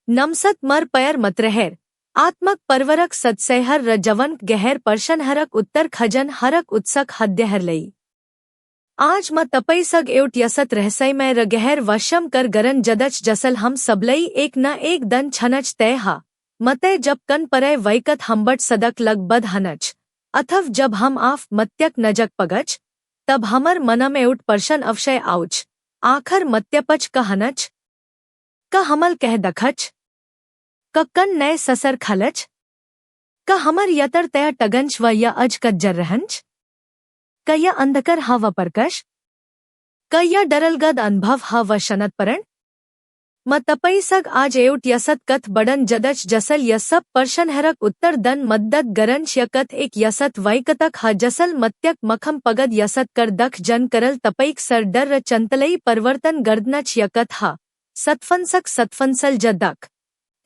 नमसत मर पयर मतरहेर आत्मक परवरक सत्सैहर र जवन गहर पर्शन हरक उत्तर खजन हरक उत्सक हद्यहर लई। आज म तपई सग एवट यसत रहसई में र गहर वशम कर गरन जदच जसल हम सबलई एक न एक दन छनच तय हा मतय जब कन परय वैकत हम्बट सदक लग बद हनच अथव जब हम आफ मत्यक नजक पगच तब हमर मनम एवट पर्शन अवशय आउच आखर मत्यपच क हनच क हमल कह दखच क कन नय ससर खलच क हमर यतर तय टगंच व या अज कज्जर रहंच क या अंधकर हा व परकश क या डरलगद अनुभव हा व शनत परण म तपई सग आज एवट यसत कथ बडन जदच जसल यसप पर्शन हरक उत्तर दन मद्दत गरंश यकथ एक यसत वैकतक हा जसल मत्यक मखम पगद यसत कर दख जन करल तपईक सर डर र चंतलई परिवर्तन गर्दनच यकथ हा सतफंसक सतफंसल जदक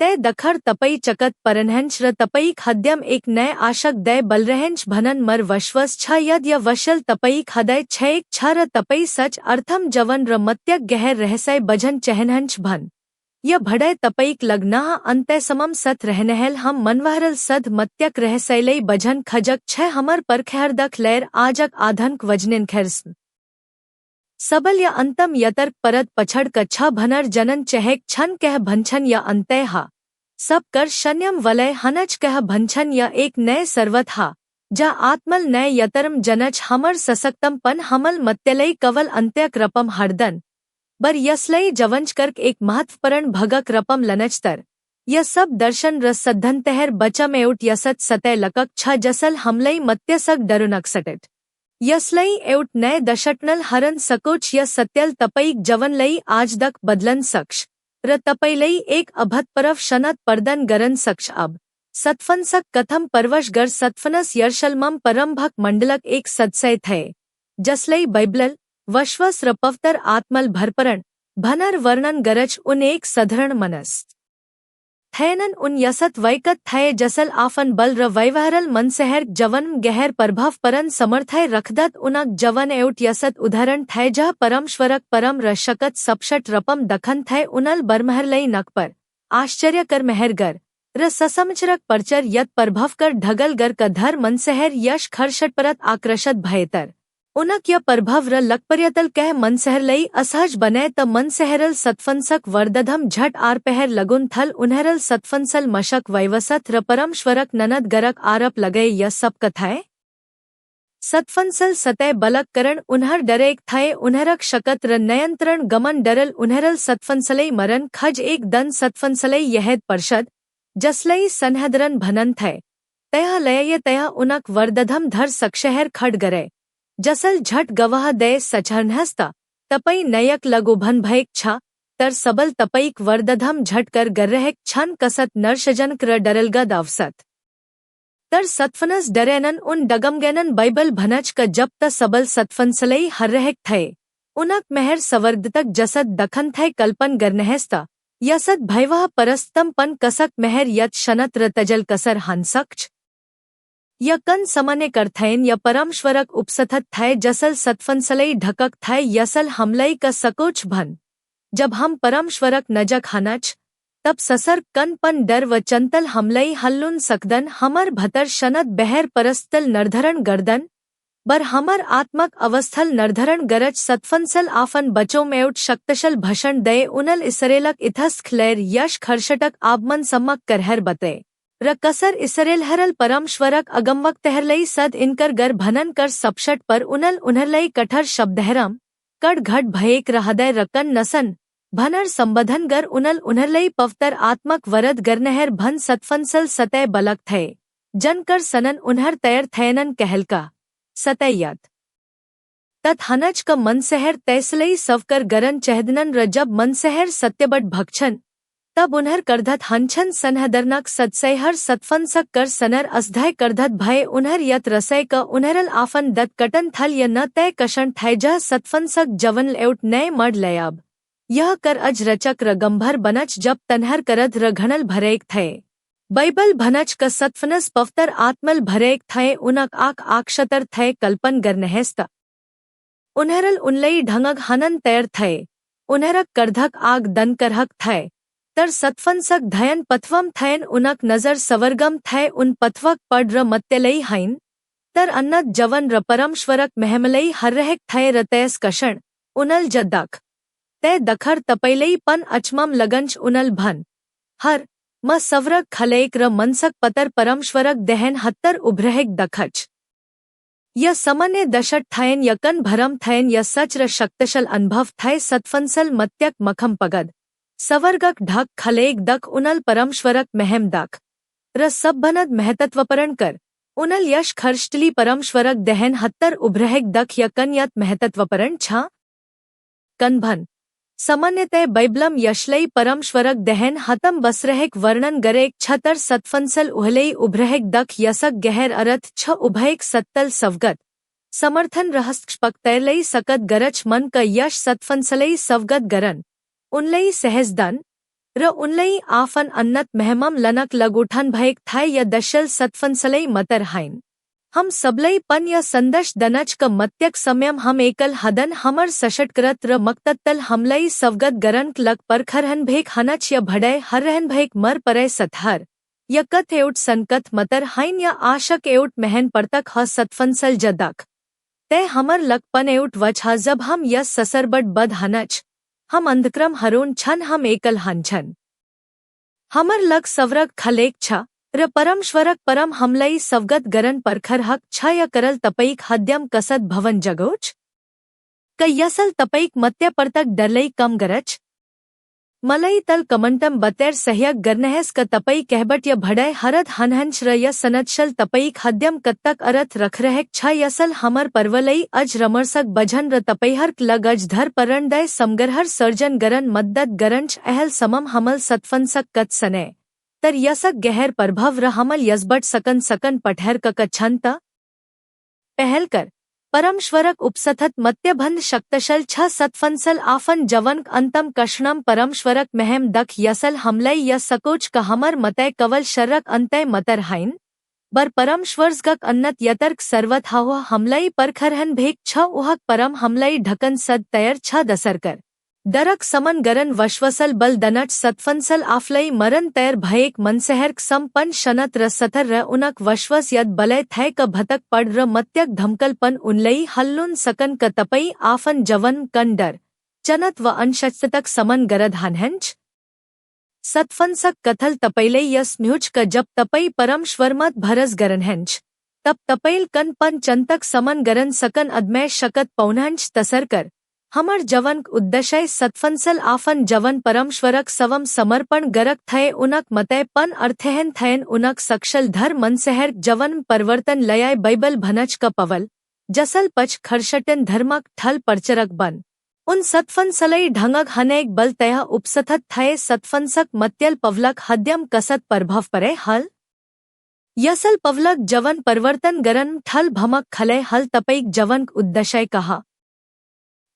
तय दखर तपई चकत परनहंच र तपईक हद्यम एक नय आशक दय बलरहंच भनन मर वशवस छ यद य वशल तपईक हदय छ एक छ र तपई सच अर्थम जवन र मत्यक गहर रहसय बझन चहनहंच भन य भडय तपईक लगनाह अंतय समम सत रहनहल हम मनवहरल सद मत्यक रहसैलई बझन खजक छ हमर परखहर दख लैर आजक आधनक वजनिन खैरस्म सबल या अंतम यतर्क परत पछड़ क छ भनर जनन चहक छन कह भनछन या अंतय हा सब कर शन्यम वलय हनच कह भनछन या एक नय सर्वत हा जा आत्मल नय यतरम जनच हमर ससक्तम पन हमल मत्यलई कवल अंत्यक रपम हरदन बर यसलई जवंच कर्क एक महत्वपरण भगक रपम लनचतर यह सब दर्शन रस सद्धनतहर बचम एवट यसत सतय लकक छ जसल हमलई मत्यसक डरुनक सटट यसलई एवट नय दशटनल हरन सकोच य सत्यल तपईक जवन लई आजदक बदलन सक्ष र तपईलई एक अभत परव शनत परदन गरन सक्ष अब सतफनसक कथम परवश गर सतफनस यर्शलमम परमभक मंडलक एक सदसय थे जसलई बैबलल वशवस र पवतर आत्मल भरपरण भनर वर्णन गरच उन एक सधरण मनस थैनन उन यसत वैकत थय जसल आफन बल र वैवहरल मनसहर जवन गहर प्रभाव परन समर्थय रखदत उनक जवन एवट यसत उदाहरण थय जह परमश्वरक परम र शकत सपशट रपम दखन थय उनल बरमहरलई नकपर आश्चर्य कर महरगर र ससमचरक परचर यत प्रभाव कर ढगल गर क धर मनसहर यश खरशट परत आक्रशत भयतर उनक य प्रभव र लकपर्यतल कह मनसहरलई असहज बनय त मनसहरल सतफंसक वर्दधम झट आर पहर लगुन थल उन्हरल सतफंसल मशक वैवसत र परमश्वरक ननद गरक आरप लगय य सब कथाय सतफंसल सतय बलक करण उन्हर डरेक थय उन्हरक शकत र नयंत्रण गमन डरल उन्हरल सतफंसलई मरन खज एक दन सतफंसलई यहद परशद जसलई सनहदरन भनन थय तया लय तया उनक वर्दधम धर सकशहर खड गरय जसल झट गवाह दय सचहनहस्ता तपई नयक लगुभन भयक छ तर सबल तपईक वर्दधम झट कर गर्रहक छन कसत नरशजनक र डरलगद अवसत तर सतफनस डरेनन उन डगमगैनन बैबल भनच क जब त सबल सतफनसलई हर्रहक थय उनक महर सवर्दतक जसद दखन थय कल्पन गर्नहस्ता यसद भयवह परस्तम पन कसक महर यत शनत र तजल कसर हंसक्ष य कन समने करथैन य परमश्वरक उपसथत थय जसल सतफंसलई ढकक थय यसल हमलई क सकोच भन जब हम परमश्वरक नजक हनच तब ससर कन पन डर व चंतल हमलई हल्लुन सकदन हमर भतर शनत बहर परस्तल नरधरण गर्दन बर हमर आत्मक अवस्थल नरधरण गरज सतफंसल आफन बचो मेउट शक्तशल भषण दय उनल इसरेलक इथस्ख लैर यश खरशटक आबमन सम्मक करहर बते र कसर इसरेल हरल परमश्वरक अगमवक तहरलई सद इनकर गर भनन कर सपशट पर उनल उन्हरलई कठर शब्दहरम कड़ घट भयेक रहदय रकन नसन भनर संबधन गर उनल उन्हरलई पवतर आत्मक वरद गरनहर भन सतफंसल सतय बलक थे जनकर सनन उन्हर तयर थयनन कहलका सतयत तत हनच क मनसहर तैसलई सवकर गरन चहदनन र जब मनसहर सत्यबट भक्षन तब उन्हर करधत हंछन सनहदरनक सदसैहर सतफंसक कर सनर असधय करधत भय उन्हर यत रसय क उन्हरल आफन दत कटन थल य न तय कषण थैजह सतफंसक जवन एवट नय मड लयाब यह कर अज रचक र गंभर बनच जब तनहर करध र घनल भरेक थे बैबल भनच क सतफनस पवतर आत्मल भरेक थे उनक आक आक्षतर थे कल्पन गर्नहस्त उन्हरल उनलई ढंगग हनन तैर थे उन्हरक करधक आग दन करहक थे तर सतफंसक धयन पथवम थयन उनक नजर सवर्गम थय उन पथवक पड र मत्यलई हाइन तर अन्नत जवन र परमश्वरक महमलई हर्रहक थय रतयस कषण उनल जद्दक तय दखर तपैलई पन अचमम लगंच उनल भन हर म सवरक खलेक र मनसक पतर परमश्वरक दहन हत्तर उभ्रहक दखच य सामान्य दशट थयन यकन भरम थयन य सच र शक्तशल अनुभव थय सतफंसल मत्यक मखम पगद सवर्गक ढक खलेक दक उनल परमश्वरक महम दक र सबभनद महतत्वपरण कर उनल यश खर्ष्टली परमश्वरक दहन हत्तर उभ्रहक दख यकन यत महतत्वपरण छा कनभन सामान्यतः बैबलम यशलई परमश्वरक दहन हतम बसरहक वर्णन गरेक छतर सतफंसल उहलई उभ्रहक दख यसक गहर अर्थ छ उभयक सत्तल सवगत समर्थन रहस्पक तैरलई सकत गरच मन क यश सतफंसलई सवगत गरन उनलई सहजदन र उनलई आफन अन्नत महमम लनक लगुठन भयक थाय य दशल सतफंसलई मतर हाइन हम सबलई पन य संदश दनच क मत्यक सम्यम हम एकल हदन हमर सशटकृत र मक्तत्तल हमलई सवगत गरन लग परखरहन भेक हनच य भडय हरहन भयक मर परय सतहर य कथ एउट संकथ मतर हाइन य आशक एउट महन परतक ह सतफंसल जदक तय हमर लग पन एउट वच जब हम यस ससरबट बद हनच हम अंधक्रम हरोन छन हम एकल हनछन हमर लग सवरक खलेक छ र परमश्वरक परम हमलई सवगत गरन परखर हक छ य करल तपईक हद्यम कसत भवन जगोच क यसल तपईक मत्य परतक डरलई कम गरच मलई तल कमंटम बतेर सहयक गरनहस क तपई कहबट य भडय हरद हनहंच र य सनदशल तपईक हद्यम कत्तक अरथ रखरहक छ यसल हमर परवलई अज रमरसक बझन र तपईहर्क लग अज धर परंडय समगरहर सर्जन गरन मद्दत गरंच अहल समम हमल सतफंसक कत सने तर यसक गहर परभव र हमल यजबट सकन सकन पठहर क छंत पहल कर परमश्वरक उपसथत मत्यभंद शक्तशल छ सतफंसल आफन जवनक अंतम कष्णम परमश्वरक महम दख यसल हमलई य सकोच क हमर मतय कवल शर्रक अंतय मतर हाइन बर परमश्वर्जगक अन्नत यतर्क सर्वत हाव हमलई परखरहन भेक छ उहक परम हमलई ढकन सद तयर छ दसरकर दरक समन गरन वश्वसल बल दनट सतफंसल आफलई मरन तैर भयेक मनसहर्क संपन शनत र सथर र उनक वश्वस यद बलय थय क भतक पड़ र मत्यक धमकलपन उनलई हल्लुन सकन क तपई आफन जवन कंडर चनत व अंशतक समन गरद हनहंच सतफंसक कथल तपैलई यस म्यूच क जब तपई परमश्वरमत भरस गरनहंच तब तपैल कन पन चंतक समन गरन सकन अदमय शकत पौनहंच तसर कर हमर जवन उद्दशय सतफंसल आफन जवन परमश्वरक सवम समर्पण गरक थय उनक मतय पन अर्थहन थयन उनक सक्षल धर मनसहर जवन परिवर्तन लयाय बैबल भनच क पवल जसल पच खरशटन धर्मक ठल परचरक बन उन सतफंसलई ढंगक हनेक बल तय उपसथत थय सतफंसक मत्यल पवलक हद्यम कसत परभव परे हल यसल पवलक जवन परिवर्तन गरन ठल भमक खलय हल तपईक जवन उद्दशय कहा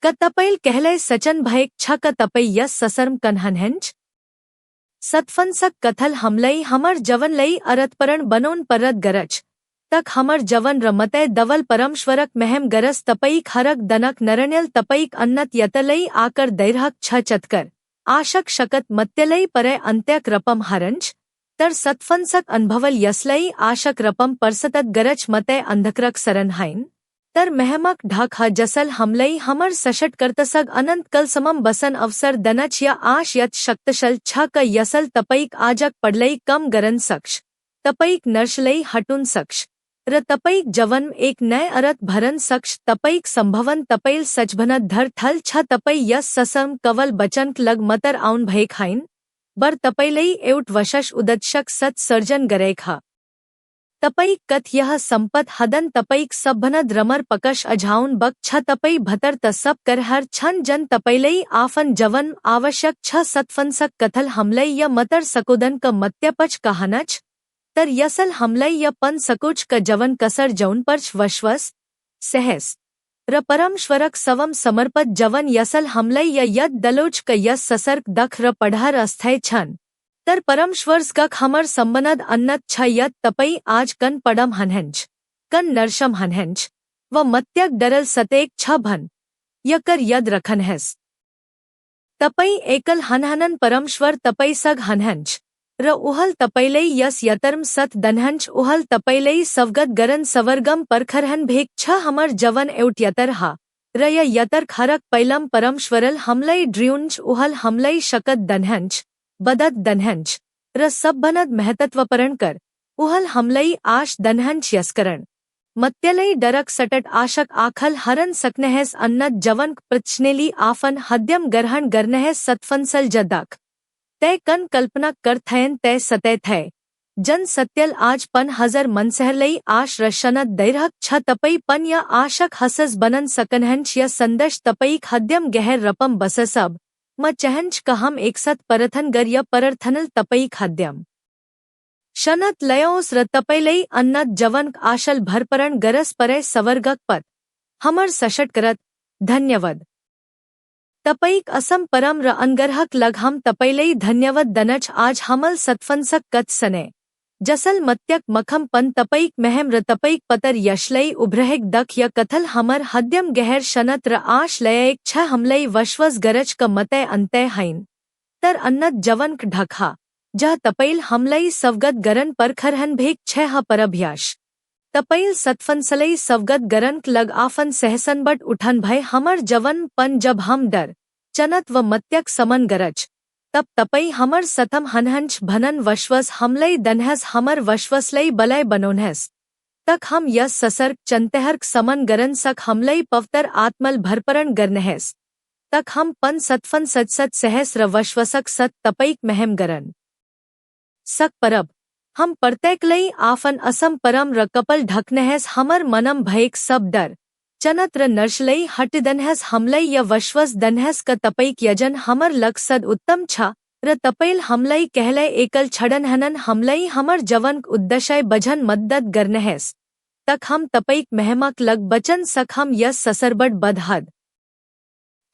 क तपैल कहलय सचन भयक छ क तपई यस ससर्म कन्हनहंच सतफंसक कथल हमलई हमर जवन लई अरतपरण बनोन परत गरच तक हमर जवन रमतय दवल परमश्वरक महम गरस तपईक हरक दनक नरण्यल तपईक अन्नत यतलई आकर दैरहक छ चतकर आशक शकत मत्यलई परय अंत्यक रपम हरंच तर सतफंसक अनुभवल यसलई आशक रपम परसतत गरच मतय अंधक्रक सरन हाइन तर महमक ढाक ह जसल हमलई हमर सशट करतसग अनंत कल समम बसन अवसर दनच या आश यत शक्तशल छ क यसल तपईक आजक पडलई कम गरन सक्ष तपईक नर्शलई हटुन सक्ष र तपईक जवन एक नय अरत भरन सक्ष तपईक संभवन तपैल सचभनत धर थल छ तपई यस ससम कवल बचनक लग मतर आउन भय खाइन बर तपैलई एउट वशश उदतशक सत सर्जन गरेख हा तपईक कथ यह संपत हदन तपईक सबभनद रमर पकश अझाउन बक छ तपई भतर त सब कर हर छन जन तपैलई आफन जवन आवश्यक छ सतफंसक कथल हमलई य मतर सकोदन क मत्यपच कहनच तर यसल हमलई य पन सकोच क जवन कसर जौन परच वश्वस सहस र परमश्वरक सवम समर्पत जवन यसल हमलई य यद दलोच क यस ससर्क दख र पढ़हर अस्थय छन तर परमश्वर्जगक हमर संबनद अन्नत छ यत तपई आज कन पडम हनहंच कन नरशम हनहंच व मत्यक डरल सतेक छ भन यकर यद रखनहस तपई एकल हनहनन परमश्वर तपई सग हनहंच र उहल तपैलई यस यतर्म सत दनहंच उहल तपैलई सवगत गरन सवर्गम परखरहन भेक छ हमर जवन एउट यतर हा र यतर खरक पैलम परमश्वरल हमलई ड्रियुंच उहल हमलई शकत दनहंच बदत दनहंच र सब्बनद महतत्वपरण कर उहल हमलई आश दनहंच यस्करण मत्यलई डरक सटट आशक आखल हरन सकनहस अन्नत जवन प्रचनेली आफन हद्यम गरहण गरनहस सतफंसल जदक तय कन कल्पना कर थयन तय सतय थय जन सत्यल आज पन हजर मनसहरलई आश रशनत दैरहक छ तपई पन या आशक हसस बनन सकनहंच या संदश तपईक हद्यम गहर रपम बससब म चहंच कहम एकसत परथन गर या परर्थनल तपईक हद्यम शनत लयोस र तपैलई अन्नत जवन आशल भरपरण गरस परय सवर्गक पत हमर सशट करत धन्यवद तपईक असम परम र अनगरहक लग हम तपैलई धन्यवद दनच आज हमल सतफंसक कत सने जसल मत्यक मखम पन तपईक महम र तपईक पतर यशलई उभरहेक दख य कथल हमर हद्यम गहर शनत र आश लयक छ हमलई वशवस गरज क मतय अंतय हईन तर अन्नत जवनक ढखा जह तपैल हमलई सवगत गरन परखरहन भेक छ ह परभ्याश तपैल सतफंसलई सवगत गरनक लग आफन सहसनबट उठन भय हमर जवन पन जब हम डर चनत व मत्यक समन गरज तब तपई हमर सतम हनहंच भनन वशवस हमलई दनहस हमर वशवसलई बलय बनोनहस तक हम यस ससर्क चंतहर्क समन गरन सक हमलई पवतर आत्मल भरपरण गरनहस तक हम पन सतफन सतसत सहस्र वशवसक सत तपईक महम गरन सक परब हम परतैकलई आफन असम परम र कपल ढकनहस हमर मनम भयक सब डर चनत र नर्शलई हटदनहस हमलई य वशवस दनहस क तपईक यजन हमर लक्सद उत्तम छ र तपैल हमलई कहलय एकल छड़न हनन हमलई हमर जवनक उद्दशय बझन मद्दत गरनहस तक हम तपईक महमक लग बचन सक हम यस ससरबड बदहद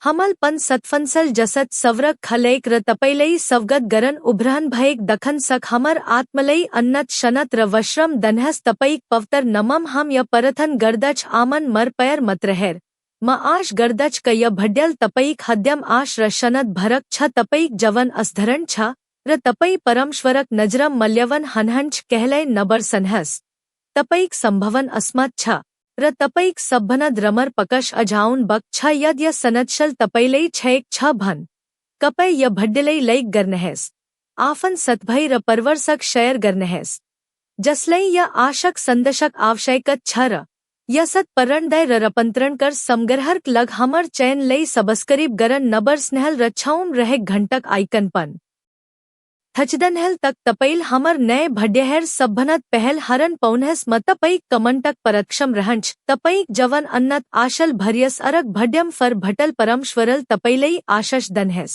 हमल पन सतफंसल जसत सवरक खलैक र तपैलई सवगत गरन उभरहन भयक दखन सक हमर आत्मलई अन्नत शनत र वश्रम दनहस तपईक पवतर नमम हम य परथन गर्दच आमन मर पैर मतरहेर म आश गर्दच क य भड्यल तपईक हद्यम आश र शनत भरक छ तपईक जवन असधरण छ र तपई परमश्वरक नजरम मल्यवन हनहंच कहलय नबर सनहस तपईक संभवन अस्मत छ र तपईक सब्भनद रमर पकश अजाउन बक छ यद य सनदशल तपैलई छेक छ भन कपय य भड्डलई लईक गरनहस आफन सतभई र परवरसक शयर गरनहस जसलई य आशक संदशक आवशयकत छ र यसत पररणदय र रपंत्रण कर समगरहर्क लग हमर चयन लई सबस्करीब गरन नबर स्नेहल र छौम रहेक घंटक आइकनपन थचदनहल तक तपैल हमर नए भड्यहर सब्भनत पहल हरन पौनहस म तपईक कमंटक परक्षम रहंच तपईक जवन अन्नत आशल भरियस अरक भड्यम फर भटल परमश्वरल तपैलई आशश दनहस।